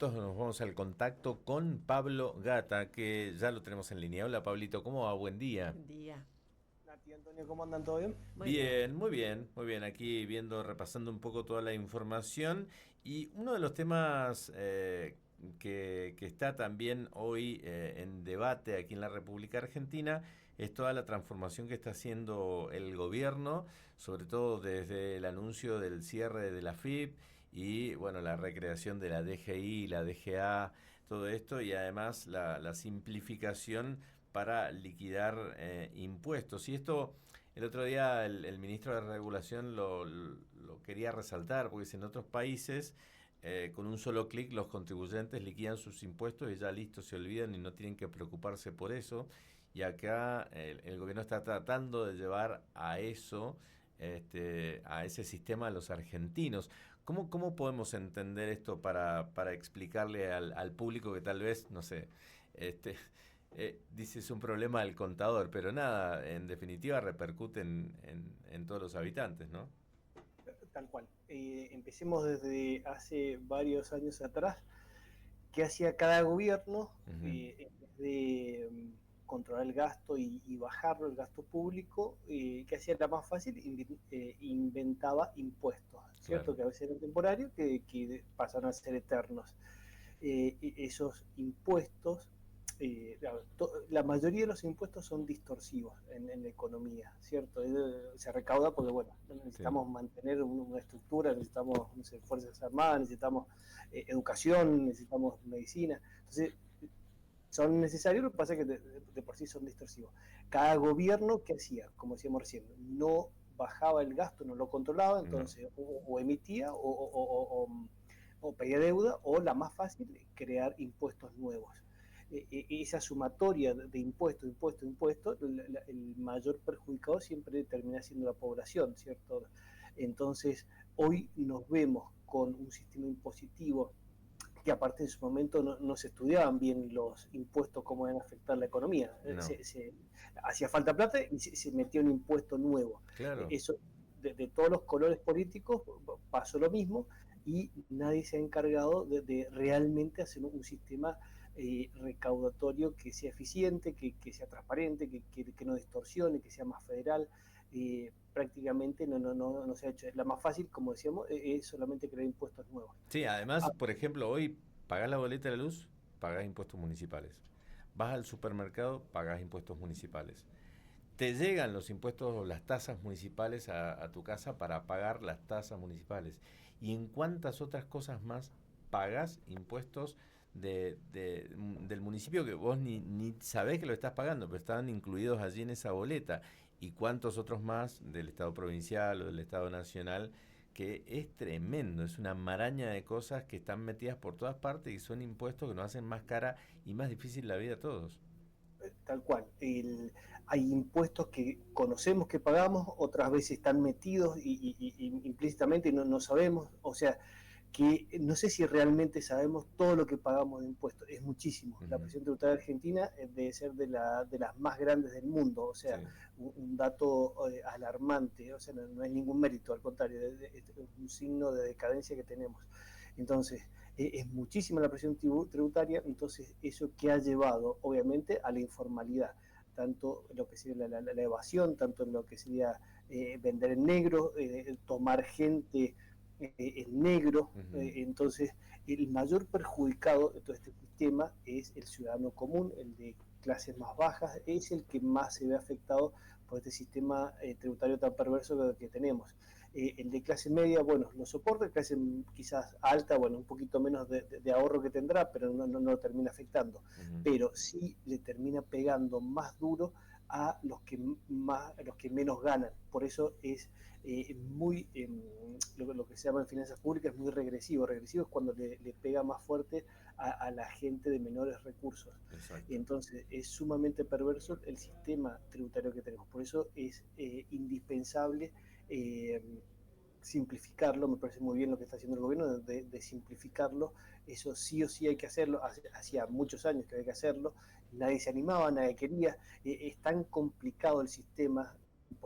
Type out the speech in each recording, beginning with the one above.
minutos nos vamos al contacto con Pablo Gata, que ya lo tenemos en línea. Hola Pablito, ¿cómo va? Buen día. Buen día. Nati, Antonio, ¿cómo andan? ¿Todo bien? Muy bien. Bien, muy bien, muy bien. Aquí viendo, repasando un poco toda la información. Y uno de los temas que está también hoy en debate aquí en la República Argentina es toda la transformación que está haciendo el gobierno, sobre todo desde el anuncio del cierre de la AFIP y bueno, la recreación de la DGI, la DGA, todo esto y además la simplificación para liquidar impuestos. Y esto el otro día el ministro de Regulación lo quería resaltar, porque si en otros países con un solo clic los contribuyentes liquidan sus impuestos y ya listo, se olvidan y no tienen que preocuparse por eso. Y acá el gobierno está tratando de llevar a eso, a ese sistema a los argentinos. ¿Cómo podemos entender esto para explicarle al público que tal vez, no sé, este, dice es un problema del contador, pero nada, en definitiva repercute en todos los habitantes, ¿no? Tal cual. Empecemos desde hace varios años atrás. ¿Qué hacía cada gobierno Ujú. en vez de controlar el gasto y bajarlo, el gasto público? ¿Qué hacía? Era más fácil, inventaba impuestos, ¿cierto? Claro. Que a veces eran temporarios, que pasaron a ser eternos. Esos impuestos, la mayoría de los impuestos son distorsivos en la economía, ¿cierto? Se recauda porque, bueno, Sí. necesitamos mantener una estructura, necesitamos, no sé, Fuerzas Armadas, necesitamos educación, necesitamos medicina. Entonces, son necesarios, lo que pasa es que de por sí son distorsivos. Cada gobierno, ¿qué hacía? Como decíamos recién, no bajaba el gasto, no lo controlaba, No. entonces o emitía o pedía deuda, o la más fácil, crear impuestos nuevos. Esa sumatoria de impuestos, impuestos, impuestos, el mayor perjudicado siempre termina siendo la población, ¿cierto? Entonces, hoy nos vemos con un sistema impositivo que aparte en su momento no se estudiaban bien los impuestos, cómo iban a afectar la economía. No. Hacía falta plata y se metió un impuesto nuevo. Claro. Eso, de todos los colores políticos, pasó lo mismo y nadie se ha encargado de realmente hacer un sistema recaudatorio que sea eficiente, que sea transparente, que no distorsione, que sea más federal. Prácticamente no se ha hecho. La más fácil, como decíamos, es solamente crear impuestos nuevos. Sí, además, Ah, por ejemplo, hoy pagás la boleta de la luz, pagás impuestos municipales. Vas al supermercado, pagás impuestos municipales. Te llegan los impuestos o las tasas municipales a tu casa para pagar las tasas municipales. ¿Y en cuántas otras cosas más pagas impuestos del municipio que vos ni sabés que lo estás pagando, pero estaban incluidos allí en esa boleta? ¿Y cuántos otros más del Estado provincial o del Estado nacional? Que es tremendo, es una maraña de cosas que están metidas por todas partes y son impuestos que nos hacen más cara y más difícil la vida a todos. tal cual. Hay impuestos que conocemos que pagamos, otras veces están metidos y implícitamente no sabemos. O sea, que no sé si realmente sabemos todo lo que pagamos de impuestos. Es muchísimo. La Ujú. presión tributaria argentina debe ser de las más grandes del mundo. O sea, Sí. un dato alarmante. O sea, no es ningún mérito, al contrario, es un signo de decadencia que tenemos. Entonces, es muchísima la presión tributaria, entonces eso que ha llevado, obviamente, a la informalidad, tanto en lo que sería la evasión, tanto en lo que sería vender en negro, tomar gente en negro. Ujú. Entonces, el mayor perjudicado de todo este sistema es el ciudadano común, el de clases más bajas, es el que más se ve afectado por este sistema tributario tan perverso que tenemos. El de clase media, bueno, lo soporta, clase quizás alta, bueno, un poquito menos de ahorro que tendrá, pero no lo termina afectando. Ujú. Pero sí le termina pegando más duro a los que menos ganan. Por eso es muy, lo que se llama en finanzas públicas es muy regresivo. Regresivo es cuando le pega más fuerte a la gente de menores recursos. Exacto. Entonces es sumamente perverso el sistema tributario que tenemos. Por eso es indispensable simplificarlo. Me parece muy bien lo que está haciendo el gobierno de simplificarlo. Eso sí o sí hay que hacerlo. Hacía muchos años que había que hacerlo, nadie se animaba, nadie quería. Es tan complicado el sistema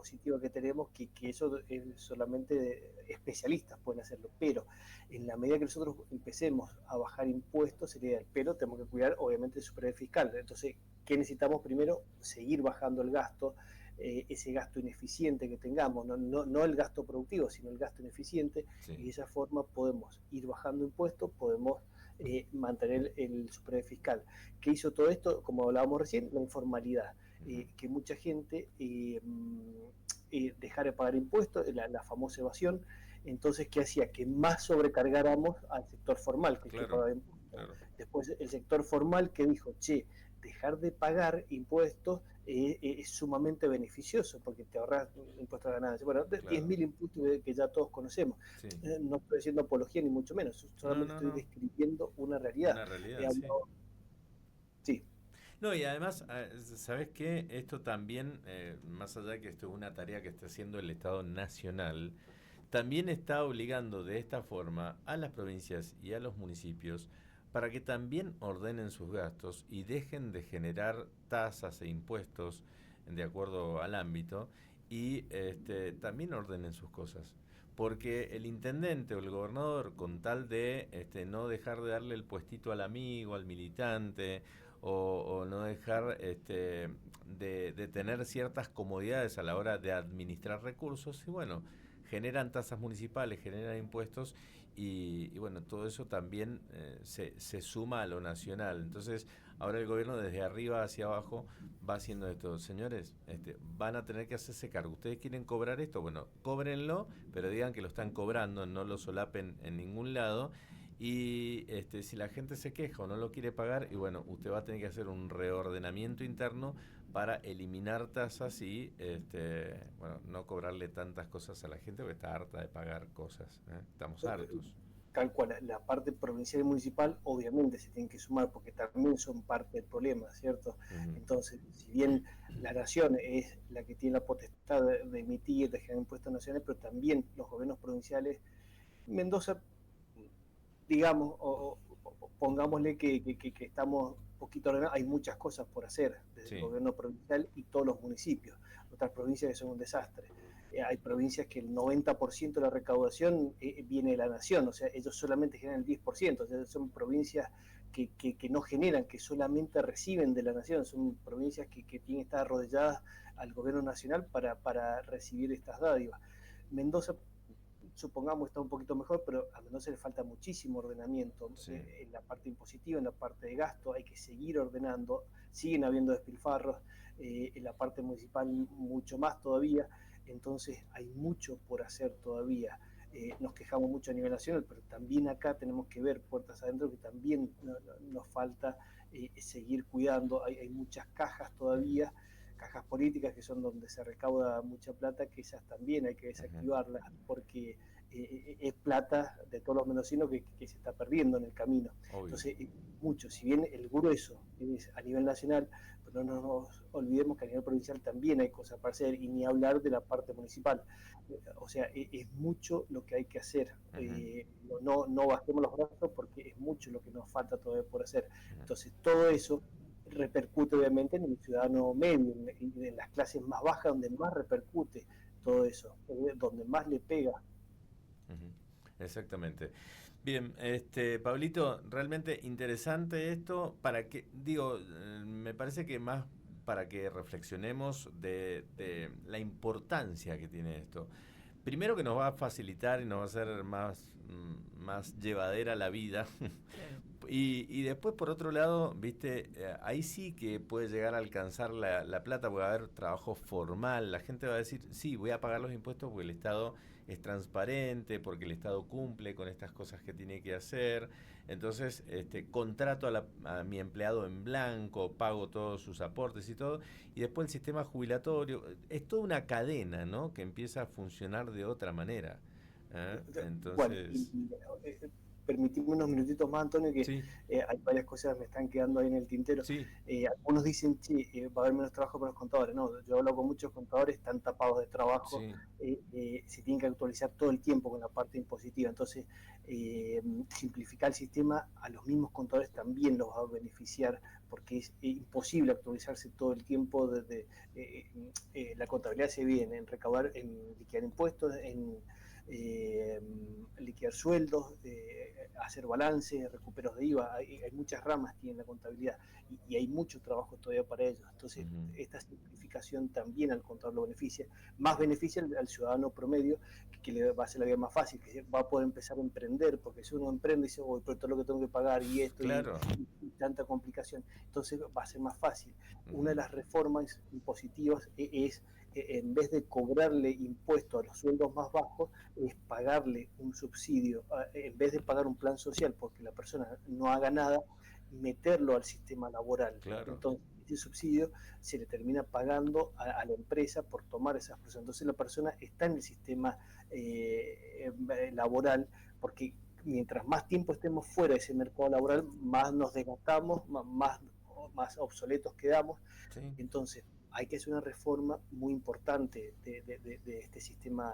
positiva que tenemos, que eso es solamente especialistas pueden hacerlo, pero en la medida que nosotros empecemos a bajar impuestos, sería el pero tenemos que cuidar obviamente el superávit fiscal. Entonces, ¿qué necesitamos primero? Seguir bajando el gasto, ese gasto ineficiente que tengamos, no el gasto productivo, sino el gasto ineficiente, Sí. y de esa forma podemos ir bajando impuestos, podemos mantener el superávit fiscal. ¿Qué hizo todo esto? Como hablábamos recién, la informalidad, que mucha gente dejara de pagar impuestos, la famosa evasión. Entonces, ¿qué hacía? Que más sobrecargáramos al sector formal, que Claro, pagaba impuestos. claro. Después, el sector formal que dijo, che, dejar de pagar impuestos es sumamente beneficioso porque te ahorras impuestos a ganancias. Bueno, Claro. 10.000 impuestos que ya todos conocemos. Sí. No estoy haciendo apología ni mucho menos, solamente estoy describiendo una realidad. Una realidad, sí. Sí. No, y además, ¿sabes qué? Esto también, más allá de que esto es una tarea que está haciendo el Estado Nacional, también está obligando de esta forma a las provincias y a los municipios para que también ordenen sus gastos y dejen de generar tasas e impuestos de acuerdo al ámbito y también ordenen sus cosas. Porque el intendente o el gobernador, con tal de no dejar de darle el puestito al amigo, al militante, o no dejar de tener ciertas comodidades a la hora de administrar recursos, y bueno, generan tasas municipales, generan impuestos y bueno, todo eso también se suma a lo nacional. Entonces, ahora el gobierno desde arriba hacia abajo va haciendo esto. Señores, van a tener que hacerse cargo. ¿Ustedes quieren cobrar esto? Bueno, cóbrenlo, pero digan que lo están cobrando, no lo solapen en ningún lado. Y si la gente se queja o no lo quiere pagar, y bueno, usted va a tener que hacer un reordenamiento interno para eliminar tasas y bueno, no cobrarle tantas cosas a la gente porque está harta de pagar cosas, ¿eh? Estamos hartos. Tal cual, la parte provincial y municipal obviamente se tienen que sumar porque también son parte del problema, ¿cierto? Entonces, si bien la nación es la que tiene la potestad de emitir, de generar impuestos nacionales, pero también los gobiernos provinciales, Mendoza, digamos, pongámosle que estamos un poquito ordenados, hay muchas cosas por hacer desde el gobierno provincial y todos los municipios. Otras provincias que son un desastre. Hay provincias que el 90% de la recaudación viene de la nación, o sea, ellos solamente generan el 10%, o sea, son provincias que no generan, que solamente reciben de la nación, son provincias que tienen que estar arrodilladas al gobierno nacional para recibir estas dádivas. Mendoza, supongamos, está un poquito mejor, pero a Mendoza le falta muchísimo ordenamiento en la parte impositiva, en la parte de gasto, hay que seguir ordenando, siguen habiendo despilfarros, en la parte municipal mucho más todavía, entonces hay mucho por hacer todavía. Nos quejamos mucho a nivel nacional, pero también acá tenemos que ver puertas adentro que también nos falta seguir cuidando, hay muchas cajas todavía, cajas políticas que son donde se recauda mucha plata, que esas también hay que desactivarlas porque es plata de todos los mendocinos que se está perdiendo en el camino. Obvio. Entonces, mucho, si bien el grueso es a nivel nacional, pero no nos olvidemos que a nivel provincial también hay cosas para hacer y ni hablar de la parte municipal. O sea, es mucho lo que hay que hacer. No bajemos los brazos porque es mucho lo que nos falta todavía por hacer. Entonces, todo eso repercute obviamente en el ciudadano medio, en las clases más bajas, donde más repercute todo eso, donde más le pega. Exactamente. Bien, Pablito, realmente interesante esto, para que, digo, me parece que más para que reflexionemos de la importancia que tiene esto. Primero que nos va a facilitar y nos va a hacer más llevadera la vida. Y después, por otro lado, viste, ahí sí que puede llegar a alcanzar la plata, puede haber trabajo formal. La gente va a decir, sí, voy a pagar los impuestos porque el Estado es transparente, porque el Estado cumple con estas cosas que tiene que hacer. Entonces, contrato a mi empleado en blanco, pago todos sus aportes y todo. Y después el sistema jubilatorio. Es toda una cadena, ¿no?, que empieza a funcionar de otra manera. Entonces... Bueno, permitime unos minutitos más, Antonio, que Sí, hay varias cosas que me están quedando ahí en el tintero. sí, Algunos dicen, che, va a haber menos trabajo para los contadores. No, yo hablo con muchos contadores, están tapados de trabajo, sí. se tienen que actualizar todo el tiempo con la parte impositiva. Entonces, simplificar el sistema a los mismos contadores también los va a beneficiar, porque es imposible actualizarse todo el tiempo. La contabilidad se viene en recaudar, en liquidar impuestos, en liquidar sueldos, hacer balances, recuperos de IVA. Hay muchas ramas que tiene la contabilidad y hay mucho trabajo todavía para ellos. Entonces, Ujú. esta simplificación también al contador lo beneficia. Más beneficia al ciudadano promedio, que le va a hacer la vida más fácil, que va a poder empezar a emprender, porque si uno emprende y dice, oh, pero todo lo que tengo que pagar y esto Claro. y tanta complicación, entonces va a ser más fácil. Una de Ujú. las reformas impositivas es en vez de cobrarle impuestos a los sueldos más bajos, es pagarle un subsidio, en vez de pagar un plan social porque la persona no haga nada, meterlo al sistema laboral. Claro. Entonces, ese subsidio se le termina pagando a la empresa por tomar esas personas. Entonces, la persona está en el sistema laboral, porque mientras más tiempo estemos fuera de ese mercado laboral, más nos desgastamos, más obsoletos quedamos. Sí. Entonces, hay que hacer una reforma muy importante de este sistema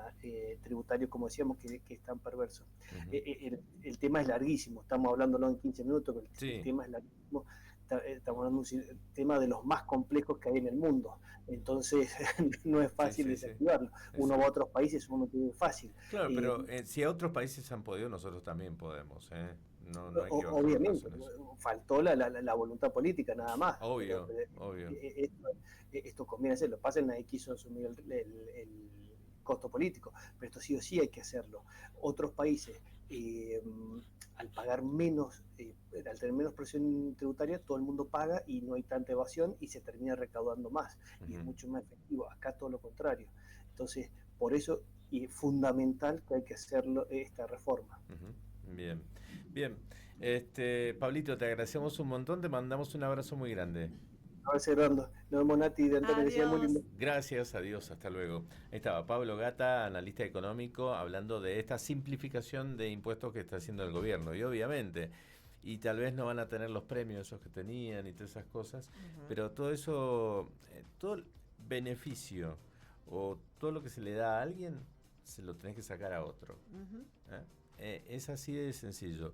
tributario, como decíamos, que es tan perverso. Ujú. El tema es larguísimo, estamos hablándolo en 15 minutos, pero el Sí, tema es larguísimo. Estamos hablando de un tema de los más complejos que hay en el mundo. Entonces, no es sí, fácil sí, sí. desactivarlo. Uno va a Exacto. otros países, es sumamente fácil. Claro, Eh, pero si a otros países han podido, nosotros también podemos, ¿eh? No, no hay que bajar los Obviamente, brazos en eso. faltó la voluntad política nada más, Obvio, obvio. esto conviene hacerlo. Pasa, nadie quiso asumir el costo político, pero esto sí o sí hay que hacerlo. Otros países, eh, al pagar menos, al tener menos presión tributaria, todo el mundo paga y no hay tanta evasión y se termina recaudando más y es Ujú, mucho más efectivo. Acá todo lo contrario. Entonces, por eso es fundamental que hay que hacerlo esta reforma. ujú. Bien, bien. Pablito, te agradecemos un montón, te mandamos un abrazo muy grande. A ver, Cerrando. Nos vemos, Nati, de Antonio, que sea muy Adiós. lindo. Gracias, adiós, hasta luego. Ahí estaba Pablo Gata, analista económico, hablando de esta simplificación de impuestos que está haciendo el gobierno. Y obviamente, y tal vez no van a tener los premios esos que tenían y todas esas cosas, Ujú, pero todo eso, todo el beneficio o todo lo que se le da a alguien, se lo tenés que sacar a otro. ujú. ¿Eh? Es así de sencillo.